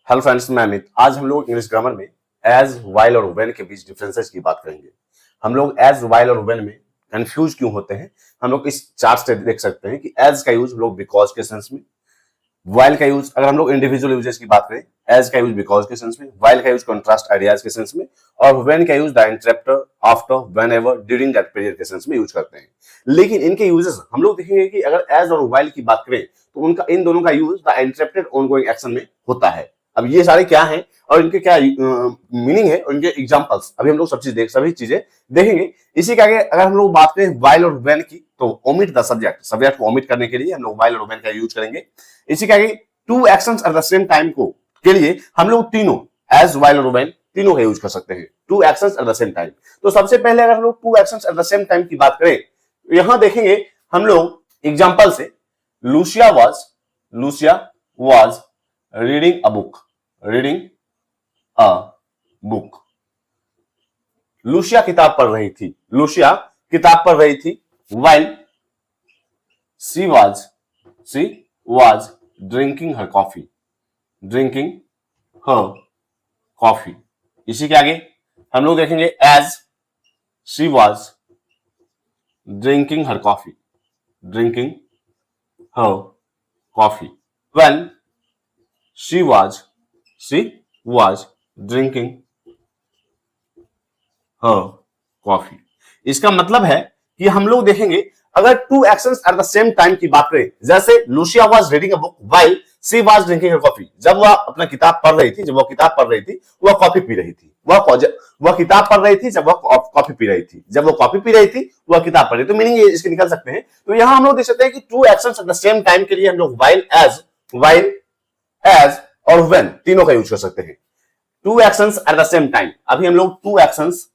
Hello friends, मैं अमित। आज हम लोग इंग्लिश ग्रामर में एज, व्हाइल और व्हेन के बीच डिफरेंसेस की बात करेंगे। हम लोग एज, व्हाइल और व्हेन में कंफ्यूज क्यों होते हैं, हम लोग इस चार्ट से देख सकते हैं कि एज का यूज हम लोग बिकॉज के सेंस में, व्हाइल का यूज अगर हम लोग इंडिविजुअल यूजेस की बात करें, एज का यूज बिकॉज के सेंस में, व्हाइल का यूज कॉन्ट्रास्ट आइडियाज के सेंस में, और व्हेन का use the interrupter, after, whenever, during that period के सेंस में यूज करते हैं। लेकिन इनके यूजेस हम लोग देखेंगे कि अगर एज और व्हाइल की बात करें तो उनका इन दोनों का use the interrupted ongoing action में होता है। अब ये सारे क्या हैं और इनके क्या मीनिंग है और इनके एग्जांपल्स अभी हम लोग सभी चीजें देखेंगे। इसी के आगे अगर हम लोग बात करें व्हाइल और व्हेन की तो ओमिट द सब्जेक्ट को ओमिट करने के लिए हम लोग व्हाइल और व्हेन का यूज करेंगे। इसी के आगे two actions at the same time को के लिए हम लोग तीनों एज, व्हाइल और व्हेन तीनों का यूज कर सकते हैं। Two actions at the same time, तो सबसे पहले अगर हम लोग two actions at the same time की बात करें तो यहां देखेंगे हम लोग एग्जांपल से Lucia was reading a book. Lucia किताब पढ़ रही थी। while she was drinking her coffee। इसी के आगे हम लोग देखेंगे as she was drinking her coffee when she was drinking her coffee। इसका मतलब है कि हम लोग देखेंगे अगर two actions at the same time की बात करें, जैसे Lucia was reading a book while she was drinking her coffee. जब वह अपना किताब पढ़ रही थी, वह कॉफी पी रही थी। वह किताब पढ़ रही थी जब वह कॉफी पी रही थी। जब वो कॉफी पी रही थी वह किताब पढ़ रही थी। तो मीनिंग ये इसके निकल सकते हैं। तो यहां हम लोग देख सकते हैं कि two actions at the same time के लिए हम लोग व्हाइल, एज और व्हेन तीनों का यूज कर सकते हैं। Two actions at the same time, अभी हम लोग two actions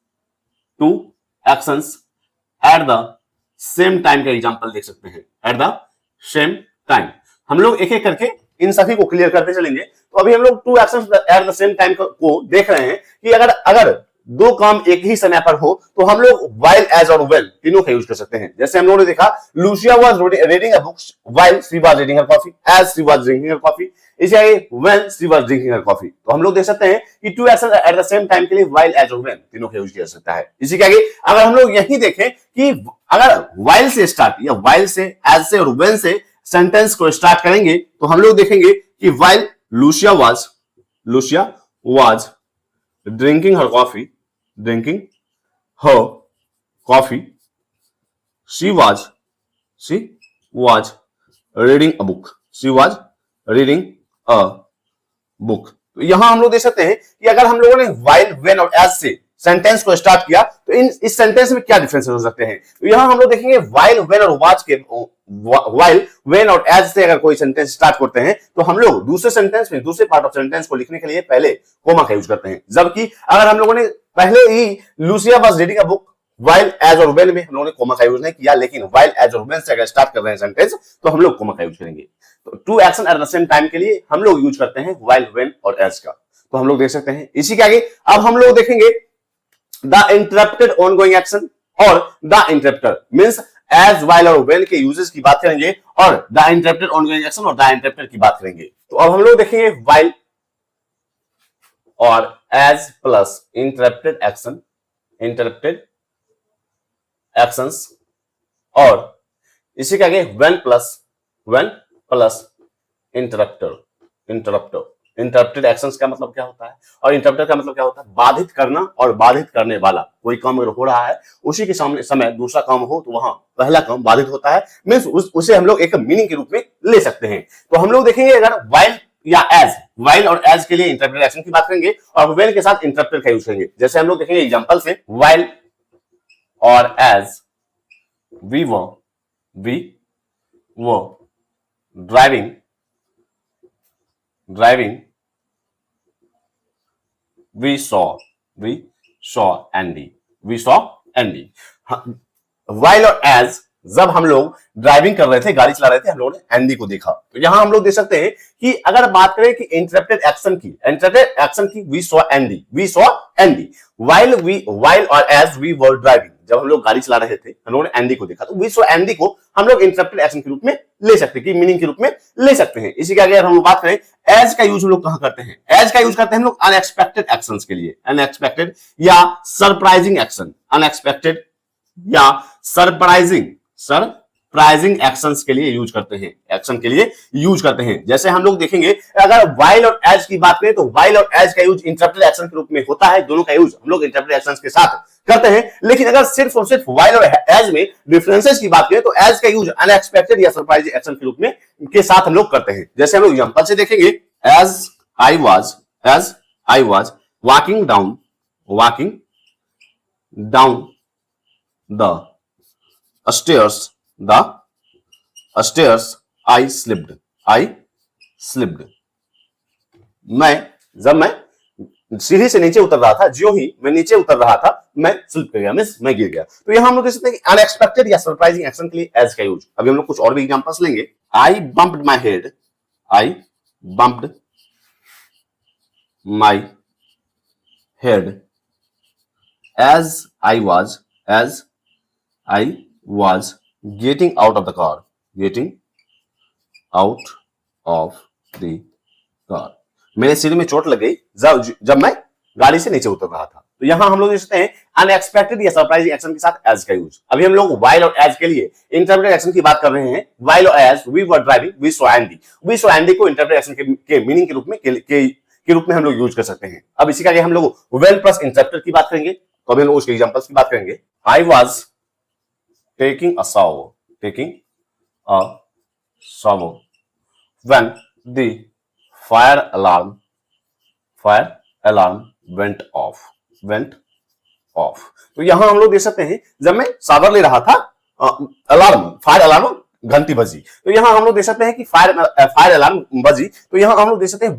at the same time का एग्जांपल देख सकते हैं। एट द सेम टाइम हम लोग एक एक करके इन सभी को क्लियर करते चलेंगे। तो अभी हम लोग two actions at the same time को देख रहे हैं कि अगर दो काम एक ही समय पर हो तो हम लोग व्हाइल, एज और व्हेन तीनों का यूज कर सकते हैं। जैसे हम लोगों ने देखा Lucia was reading a book while she was reading her coffee, as she was drinking her coffee, इसी आगे when she was drinking her coffee. तो हम लोग देख सकते हैं कि two action at the same time के लिए व्हाइल, एज और व्हेन तीनों का यूज किया जा सकता है। इसी के आगे अगर हम लोग यही देखें कि अगर व्हाइल से स्टार्ट या व्हाइल से, एज से और व्हेन से सेंटेंस को स्टार्ट करेंगे तो हम लोग देखेंगे कि while Lucia was drinking her coffee she was reading a book तो यहां हम लोग देख सकते हैं कि अगर हम लोगों ने while, when और as से सेंटेंस को स्टार्ट किया तो इस सेंटेंस में क्या डिफरेंस हो सकते हैं। तो यहां हम लोग देखेंगे while, when और while, when और as से अगर कोई सेंटेंस स्टार्ट करते हैं तो हम लोग दूसरे सेंटेंस में, दूसरे पार्ट ऑफ सेंटेंस को लिखने के लिए पहले कोमा का यूज करते हैं। जबकि अगर हम लोगों ने पहले ही Lucia was reading a book while, as और when में हम लोगों ने कोमा का यूज नहीं किया, लेकिन while, as और when से अगर स्टार्ट कर रहे हैं सेंटेंस तो हम लोग कोमा का यूज करेंगे। तो two action at the same time के लिए हम लोग यूज करते हैं while, when और as का। तो हम लोग देख सकते हैं। इसी के आगे अब हम लोग देखेंगे द इंटरप्टेड ऑनगोइंग एक्शन और the interrupter means as, while और व्हेन के यूजेस की बात करेंगे और द इंटरप्टेड ऑनगोइंग एक्शन और द इंटरप्टर की बात करेंगे। तो अब हम लोग देखेंगे व्हाइल और एज प्लस इंटरप्टेड एक्शंस और इसी के आगे व्हेन प्लस इंटरप्टेड एक्शंस का मतलब क्या होता है और इंटरप्टर का मतलब क्या होता है। बाधित करना और बाधित करने वाला। कोई काम हो रहा है, उसी के सामने समय दूसरा काम हो तो वहां पहला काम बाधित होता है, मींस उसे हम लोग एक मीनिंग के रूप में ले सकते हैं। तो हम लोग देखेंगे अगर व्हाइल या एज, व्हाइल और एज के लिए इंटरप्टेड एक्शन की बात करेंगे और व्हेन के साथ इंटरप्टर का यूज करेंगे। जैसे हम लोग देखेंगे एग्जांपल से व्हाइल और as we were driving we saw Andy। while और as जब हम लोग ड्राइविंग कर रहे थे, गाड़ी चला रहे थे, हम लोगों ने एंडी को देखा। तो यहां हम लोग देख सकते हैं कि अगर बात करें कि इंटरप्टेड एक्शन की वी सॉ एंडी। वाइल और एज वी वर ड्राइविंग, जब हम लोग गाड़ी चला रहे थे हम लोगों ने एंडी को देखा, तो वी सॉ एंडी को हम लोग इंटरप्टेड एक्शन के रूप में ले सकते हैं, कि मीनिंग के रूप में ले सकते हैं। इसी के आगे हम लोग बात करें, एज का यूज हम लोग कहां करते हैं? एज का यूज करते हैं हम लोग अनएक्सपेक्टेड एक्शंस के लिए, अनएक्सपेक्टेड या सरप्राइजिंग एक्शन, अनएक्सपेक्टेड या सरप्राइजिंग एक्शंस के लिए यूज करते हैं, एक्शन के लिए यूज करते हैं। जैसे हम लोग देखेंगे, अगर वाइल और एज की बात करें तो वाइल और एज का यूज इंटरप्टेड एक्शन के रूप में होता है, दोनों का यूज हम लोग इंटरप्टेड एक्शंस के साथ करते हैं। लेकिन अगर सिर्फ और सिर्फ वाइल और एज में डिफरेंसेस की बात करें तो एज का यूज अनएक्सपेक्टेड या सरप्राइजिंग एक्शन के रूप में के साथ हम लोग करते हैं। जैसे हम लोग एग्जांपल से देखेंगे, as I was walking down the stairs, I slipped. जब मैं सीढ़ी से नीचे उतर रहा था, जो ही मैं नीचे उतर रहा था मैं स्लिप कर गया, मैं गिर गया। तो यहां हम लोग देख सकते हैं कि अनएक्सपेक्टेड या सरप्राइजिंग एक्शन के लिए एज का यूज। अभी हम लोग कुछ और भी एग्जांपल्स लेंगे। I bumped my head as I was getting out of the car. मेरे सिर में चोट लग गई जब मैं गाड़ी से नीचे उतर रहा था। तो यहां हम लोग देख सकते हैं अनएक्सपेक्टेड या सरप्राइजिंग एक्शन के साथ एज का यूज। अभी हम लोग वाइल और एज के लिए इंटरप्रेटेड एक्शन की बात कर रहे हैं। वाइल और as we were driving, we saw Andy को इंटरप्रेटेड एक्शन के मीनिंग के रूप में हम लोग यूज कर सकते हैं। अब इसी का आगे हम लोग व्हेन प्लस इंटरप्टेड की बात करेंगे, तो अभी हम लोग उसके एग्जांपल्स की बात करेंगे। I was taking a shower when the fire alarm went off। तो यहां हम लोग देख सकते हैं, जब मैं शावर ले रहा था, फायर अलार्म घंटी बजी। तो यहां हम लोग देख सकते हैं कि फायर अलार्म बजी। तो यहां हम लोग देख सकते हैं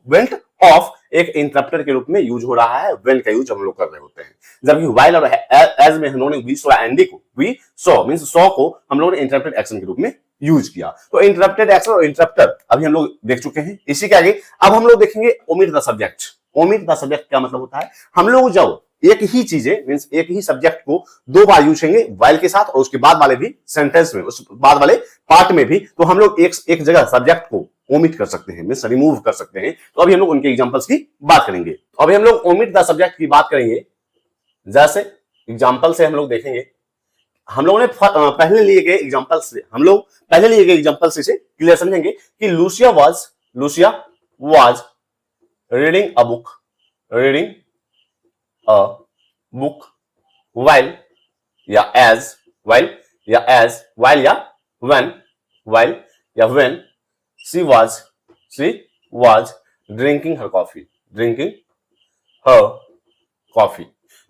वेंट ऑफ एक इंटरप्टर के रूप में यूज हो रहा है। वेन का यूज हम लोग कर रहे होते हैं। जबकि वाइल और एज में हम लोगों ने वी सॉ एंडी को, वी सॉ मींस सॉ को हम लोगों ने इंटरप्टेड एक्शन के रूप में यूज किया। तो इंटरप्टेड एक्शन और इंटरप्टर अभी हम लोग देख चुके हैं। इसी के आगे अब हम लोग देखेंगे omit the subject. Omit the subject क्या मतलब होता है? हम लोग जब एक ही चीजें मींस एक ही सब्जेक्ट को दो बार यूज करेंगे वाइल के साथ और उसके बाद वाले भी सेंटेंस में, उस बाद वाले पार्ट में भी, तो हम लोग एक जगह सब्जेक्ट को ओमिट कर सकते हैं, मींस रिमूव कर सकते हैं। तो अभी हम लोग उनके एग्जांपल्स की बात करेंगे। तो अभी हम लोग ओमिट द सब्जेक्ट की बात करेंगे। जैसे एग्जांपल से हम लोग देखेंगे, हम लोगों ने पहले लिए गए एग्जांपल से क्लियर समझेंगे कि Lucia was reading a book while या when she was drinking her coffee।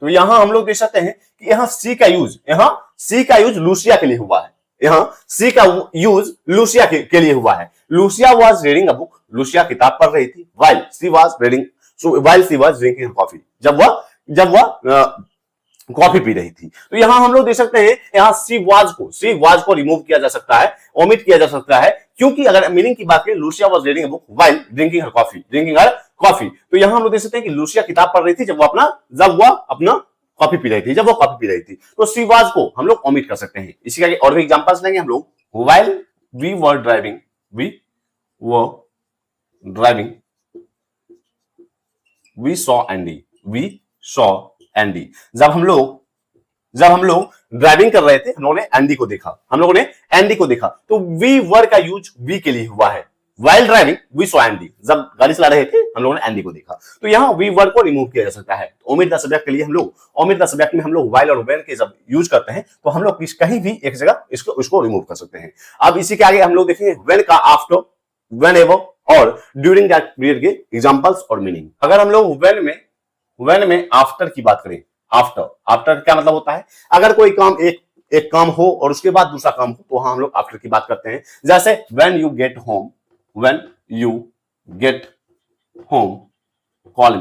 तो यहां हम लोग देख सकते हैं कि यहां सी का यूज लूसिया के लिए हुआ है। यहां सी का यूज लूसिया के लिए हुआ है। Lucia was reading a book, Lucia किताब पढ़ रही थी। while she was drinking her coffee, जब वह कॉफी पी रही थी। तो यहां हम लोग देख सकते हैं, यहां सी वाज को रिमूव किया जा सकता है, ओमिट किया जा सकता है, क्योंकि अगर मीनिंग की बात करें, Lucia was reading a book while drinking her coffee. तो यहां हम लोग देख सकते हैं कि लूसिया किताब पढ़ रही थी जब वह अपना कॉफी पी रही थी, तो सी वाज को हम लोग ओमिट कर सकते हैं। इसी का और भी एग्जांपल्स लेंगे हम लोग। While we were driving we saw Andy. जब हम लोग ड्राइविंग कर रहे थे, हम लोगों ने एंडी को देखा। तो वी वर का यूज वी के लिए हुआ है। While driving we saw Andy, जब गाड़ी चला रहे थे हम लोगों ने एंडी को देखा। तो यहां वी वर को रिमूव किया जा सकता है। ओमिट द सब्जेक्ट के लिए ओमिट द सब्जेक्ट में हम लोग वाइल और व्हेन के जब यूज करते हैं तो हम लोग कहीं भी एक जगह उसको रिमूव कर सकते हैं। अब इसी के आगे हम लोग देखेंगे व्हेन का आफ्टर, व्हेनेवर और ड्यूरिंग दैट पीरियड के एग्जांपल्स और मीनिंग। अगर हम लोग व्हेन में आफ्टर की बात करें, आफ्टर क्या मतलब होता है? अगर कोई काम एक काम हो और उसके बाद दूसरा काम हो तो वहां हम लोग आफ्टर की बात करते हैं। जैसे when you get home call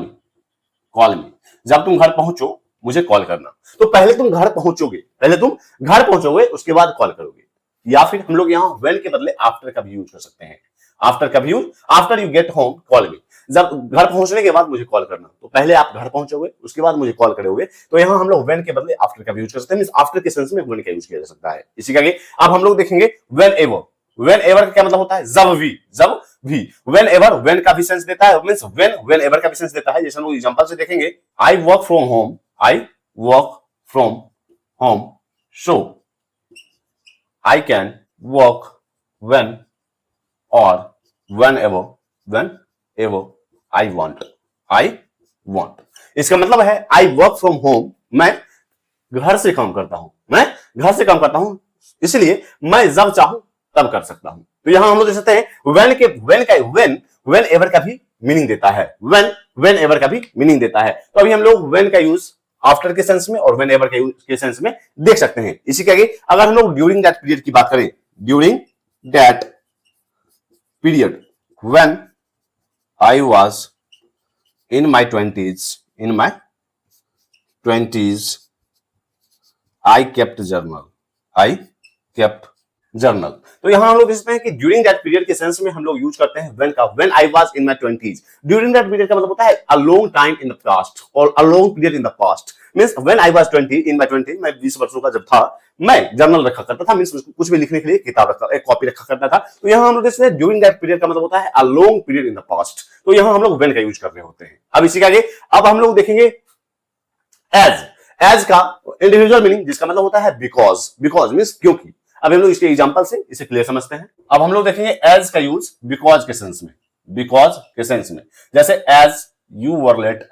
मी, जब तुम घर पहुंचो मुझे कॉल करना। तो पहले तुम घर पहुंचोगे उसके बाद कॉल करोगे। या फिर हम लोग यहां व्हेन के बदले आफ्टर का भी यूज कर सकते हैं। आफ्टर कभी use, after you get home call मी, जब घर पहुंचने के बाद मुझे कॉल करना। तो पहले आप घर पहुंचोगे, उसके बाद मुझे कॉल करोगे, तो यहां हम लोग व्हेन के बदले आफ्टर का भी यूज कर सकते हैं। आफ्टर के सेंस में व्हेन का यूज किया जा सकता है। इसी का आगे अब हम लोग देखेंगे व्हेन एवर। व्हेन एवर का क्या मतलब होता है? जब भी। व्हेन एवर व्हेन का भी सेंस देता है, मींस व्हेन एवर का भी सेंस देता है। जैसे हम लोग एग्जांपल से देखेंगे, I work from home, I work from home, so I can work when और whenever I want। इसका मतलब है आई वर्क फ्रॉम होम, मैं घर से काम करता हूं, इसलिए मैं जब चाहूं तब कर सकता हूं। तो यहां हम लोग देख सकते हैं व्हेन एवर का भी मीनिंग देता है, व्हेन एवर का भी मीनिंग देता है। तो अभी हम लोग व्हेन का यूज आफ्टर के सेंस में और व्हेन एवर के सेंस में देख सकते हैं। इसी के आगे अगर हम लोग ड्यूरिंग दैट पीरियड की बात करें, during that period when I was in my 20s, I kept journal। तो यहां हम लोग देखते हैं कि ड्यूरिंग दैट पीरियड के सेंस में हम लोग यूज करते हैं व्हेन का। When I was in my 20s, during that period का मतलब होता है a long time in the past और a long period in the past. Means when I was 20 in my 20, मैं 20 वर्षों का जब था, मैं जर्नल रखा करता था, मींस कुछ भी लिखने के लिए किताब रखा, एक कॉपी रखा करता था। तो यहां हम लोग देखते हैं ड्यूरिंग दैट पीरियड का मतलब होता है a long period in the past. तो यहां हम लोग व्हेन का यूज कर रहे होते हैं। अब इसी के आगे अब हम लोग देखेंगे एज का इंडिविजुअल मीनिंग, जिसका मतलब होता है बिकॉज मींस क्योंकि। अब हम लोग इसके एग्जांपल से इसे क्लियर समझते हैं। अब हम लोग देखेंगे एज का यूज बिकॉज के सेंस में, जैसे as you were late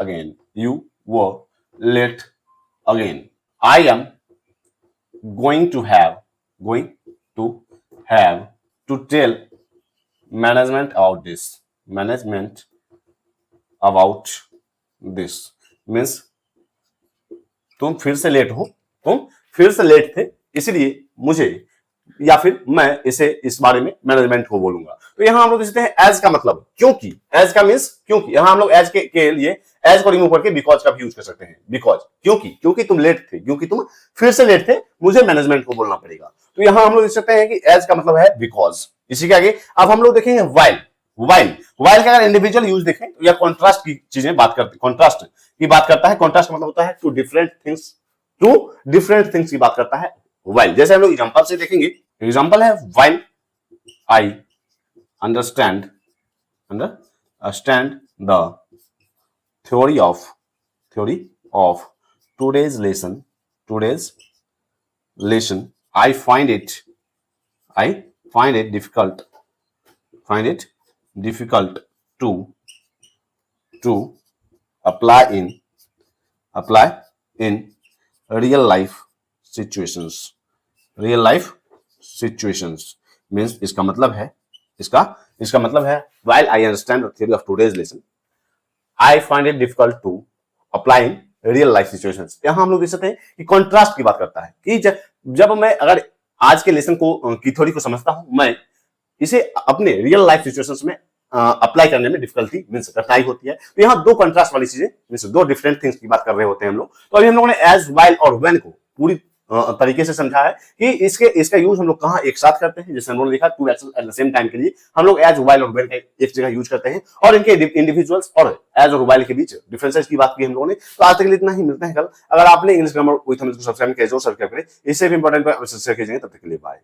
again, I am going to have to tell management about this means तुम फिर से लेट थे, इसलिए मुझे, या फिर मैं इस बारे में मैनेजमेंट को बोलूंगा। तो यहां हम लोग देखते हैं एज का मतलब क्योंकि, एज का मींस क्योंकि। यहां हम लोग एज के लिए एज को रिमूव करके बिकॉज का भी यूज कर सकते हैं। बिकॉज क्योंकि तुम लेट थे, क्योंकि तुम फिर से लेट थे, मुझे मैनेजमेंट को बोलना पड़ेगा। तो यहां हम लोग देख सकते हैं कि एज का मतलब है बिकॉज। इसी के आगे अब हम लोग देखेंगे वाइल का अगर इंडिविजुअल यूज देखें तो यह कॉन्ट्रास्ट की चीजें बात करती, कॉन्ट्रास्ट की बात करता है। कॉन्ट्रास्ट का मतलब होता है टू डिफरेंट थिंग्स की बात करता है वाइल। जैसे हम लोग एग्जांपल से देखेंगे, एग्जांपल है while I understand the theory of today's lesson I find it difficult to apply in real life situations means इसका मतलब है while I understand the theory of today's lesson I find it difficult to apply in real life situations। यहां हम लोग देख सकते हैं कि कॉन्ट्रास्ट की बात करता है कि जब मैं अगर आज के लेसन को की थ्योरी को समझता हूं, मैं इसे अपने रियल लाइफ सिचुएशंस में अप्लाई करने में डिफिकल्टी मींस कठिनाई होती है। तो यहां दो कॉन्ट्रास्ट वाली चीजें मींस दो डिफरेंट थिंग्स की बात कर रहे होते हैं हम लोग। तो अभी हम लोगों ने एज, वाइल और व्हेन को पूरी तरीके से समझा है कि इसका यूज हम लोग कहां एक साथ करते हैं। जैसे हम लोगों ने देखा two actions at the same time के लिए हम लोग एज, वाइल और व्हेन का एक जगह यूज करते हैं, और इनके इंडिविजुअल्स और एज और वाइल के बीच डिफरेंसेस की बात की हम लोगों ने। तो आज तक के लिए इतना ही, मिलते हैं कल। अगर आपने इंग्लिश ग्रामर विद हम इसको सब्सक्राइब किया, जो सब्सक्राइब करें, इससे भी इंपॉर्टेंट पर सब्सक्राइब कीजिए। तब तक के लिए बाय।